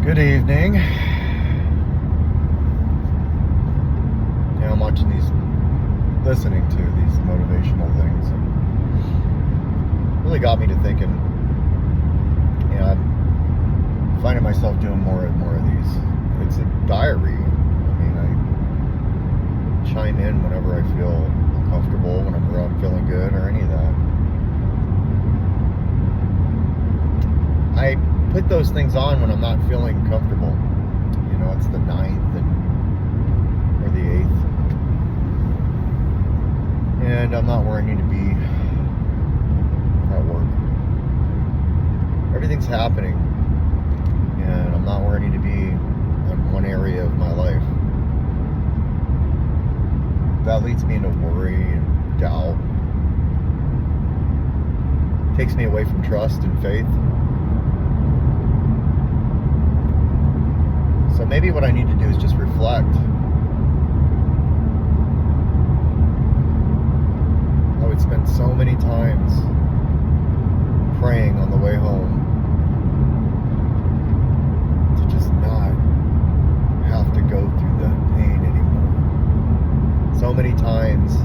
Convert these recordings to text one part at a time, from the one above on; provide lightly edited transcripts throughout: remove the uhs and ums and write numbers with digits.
Good evening. Yeah, I'm watching listening to these motivational things, and really got me to thinking. Yeah, I'm finding myself doing more and more of these. It's a diary. I mean, I chime in whenever I feel uncomfortable, whenever I'm feeling good, or any of that. I put those things on when I'm not feeling comfortable. You know, it's the 9th or the 8th. And I'm not where I need to be at work. Everything's happening, and I'm not where I need to be in one area of my life. That leads me into worry and doubt. Takes me away from trust and faith. So maybe what I need to do is just reflect. I would spend so many times praying on the way home to just not have to go through the pain anymore. So many times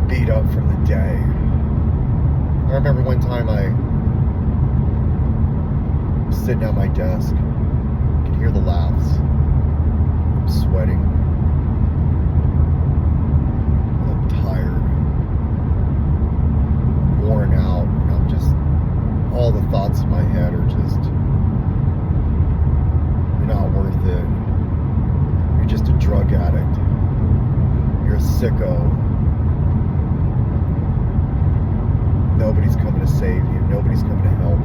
beat up from the day. I remember one time I was sitting at my desk. I could hear the laughs. I'm sweating. I'm tired. Worn out. And I'm just, all the thoughts in my head are just, you're not worth it. You're just a drug addict. You're a sicko. Nobody's coming to save you. Nobody's coming to help.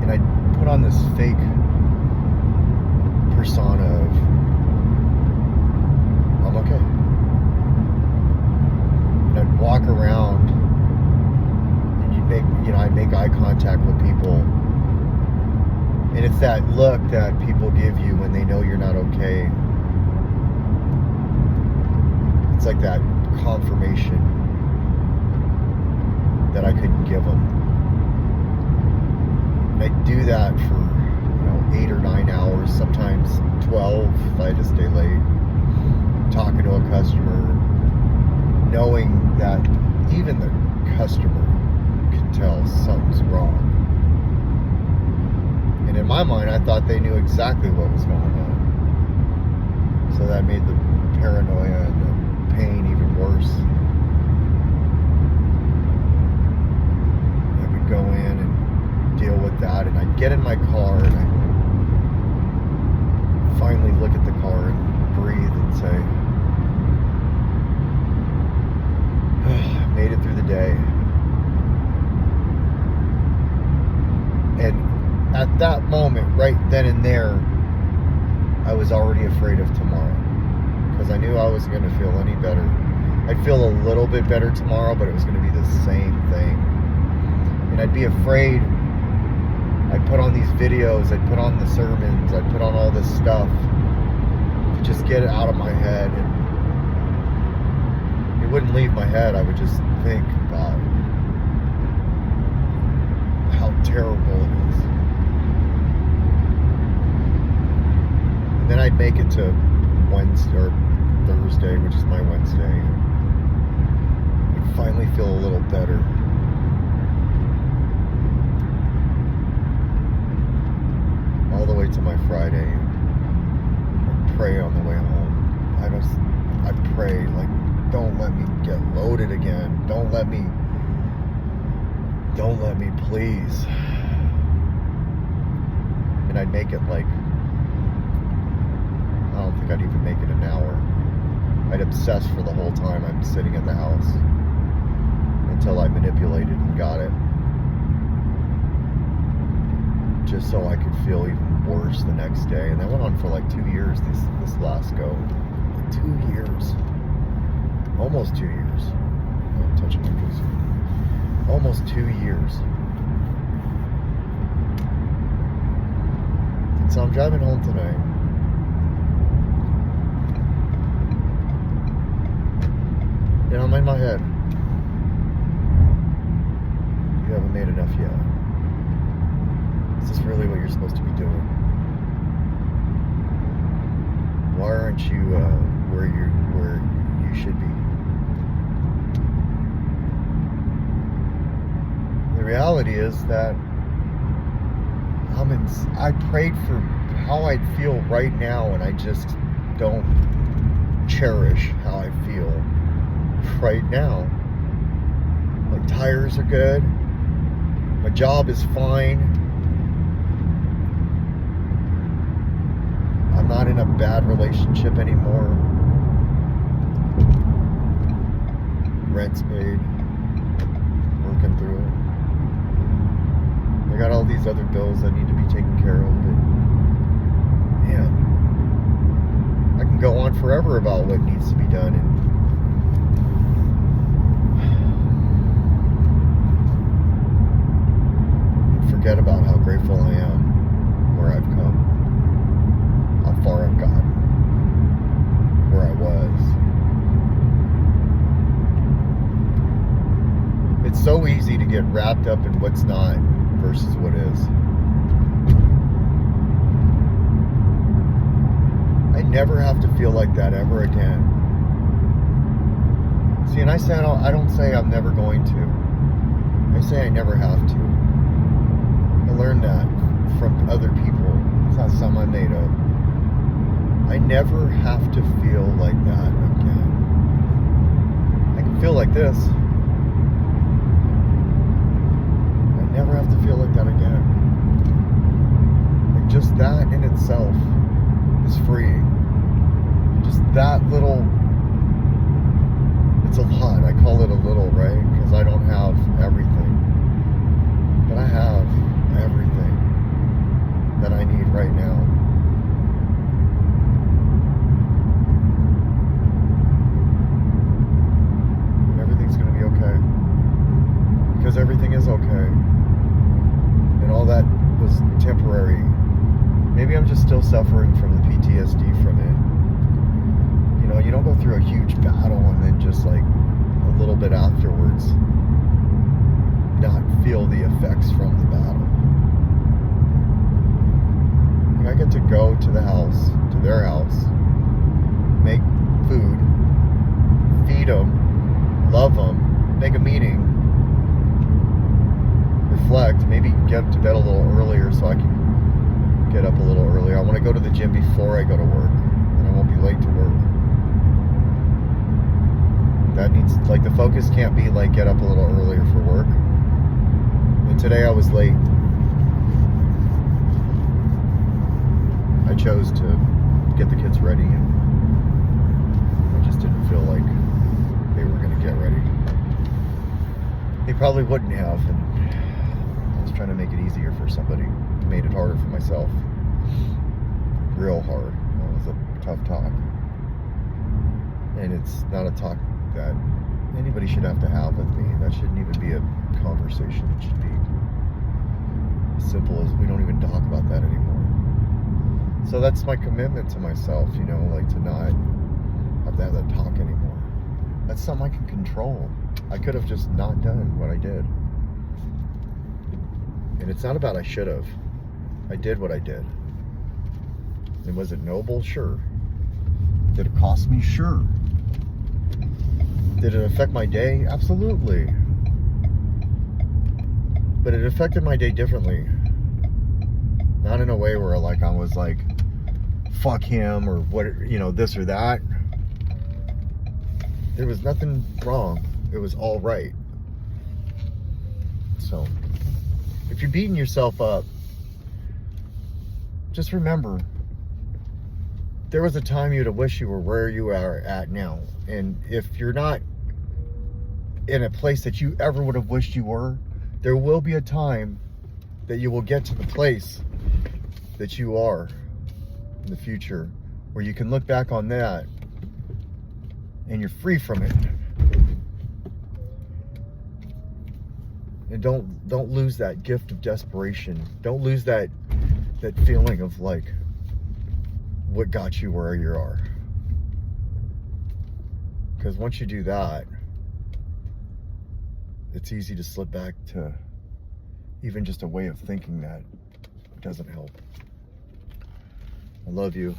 And I put on this fake persona of, I'm okay. And I'd walk around and I'd make eye contact with people. And it's that look that people give you when they know you're not okay. It's like that confirmation that I couldn't give them. And I do that for 8 or 9 hours, sometimes 12 if I had to stay late, talking to a customer, knowing that even the customer can tell something's wrong. And in my mind, I thought they knew exactly what was going on. So that made the paranoia and the pain even worse. I would go in and deal with that, and I'd get in my car and I'd finally look at the car and breathe and say, I made it through the day. And at that moment, right then and there, I was already afraid of tomorrow, because I knew I wasn't going to feel any better. I'd feel a little bit better tomorrow, but it was going to be the same thing. And I'd be afraid. I'd put on these videos, I'd put on the sermons, I'd put on all this stuff to just get it out of my head. And it wouldn't leave my head. I would just think about how terrible it is. And then I'd make it to Wednesday or Thursday, which is my Wednesday. I'd finally feel a little better. All the way to my Friday. I'd pray on the way home. I'd pray, like, don't let me get loaded again. Don't let me, please. And I'd make it like, I don't think I'd even make it an hour. I'd obsess for the whole time I'm sitting in the house until I manipulated and got it. Just so I could feel even worse the next day. And that went on for like 2 years, this last go. Like 2 years. Almost 2 years. Oh, I'm touching my face. Almost 2 years. And so I'm driving home tonight. And I'm in my head. You haven't made enough yet. Is this really what you're supposed to be doing? Why aren't you where you should be? The reality is that I prayed for how I'd feel right now, and I just don't cherish how I feel right now. My tires are good. My job is fine. I'm not in a bad relationship anymore. Rent's paid. Working through it. I got all these other bills that need to be taken care of, but man, I can go on forever about what needs to be done, and forget about how grateful I am where I've come, how far I've gotten, where I was. It's so easy to get wrapped up in what's not versus what is. I never have to feel like that ever again. See, and I don't say I'm never going to. I say I never have to. I learned that from other people. It's not something I made up. I never have to feel like that again. I can feel like this. Never have to feel like that again. Like just that in itself is freeing. Just that little, it's a lot. I call it a little, right? Because I don't have everything. But I have everything that I need right now. And everything's going to be okay. Because everything is okay. And all that was temporary. Maybe I'm just still suffering from the PTSD from it. You know, you don't go through a huge battle and then just like a little bit afterwards not feel the effects from the battle. Like I get to go to the house, to their house, make food, feed them, love them, make a meeting, reflect, maybe get to bed a little earlier so I can get up a little earlier. I want to go to the gym before I go to work, and I won't be late to work. That needs, like, the focus can't be like get up a little earlier for work. And today I was late. I chose to get the kids ready, and I just didn't feel like they were going to get ready. They probably wouldn't have, and I was trying to make it easier for somebody. Made it harder for myself. Real hard. That was a tough talk. And it's not a talk that anybody should have to have with me. That shouldn't even be a conversation. It should be as simple as we don't even talk about that anymore. So that's my commitment to myself, you know, like to not have to have that talk anymore. That's something I can control. I could have just not done what I did. And it's not about I should have. I did what I did. And was it noble? Sure. Did it cost me? Sure. Did it affect my day? Absolutely. But it affected my day differently. Not in a way where like I was like, fuck him or what, you know, this or that. There was nothing wrong. It was all right. So, if you're beating yourself up, just remember, there was a time you'd have wished you were where you are at now. And if you're not in a place that you ever would have wished you were, there will be a time that you will get to the place that you are in the future, where you can look back on that and you're free from it. And don't lose that gift of desperation. Don't lose that feeling of like what got you where you are. Because once you do that, it's easy to slip back to even just a way of thinking that It doesn't help. I love you.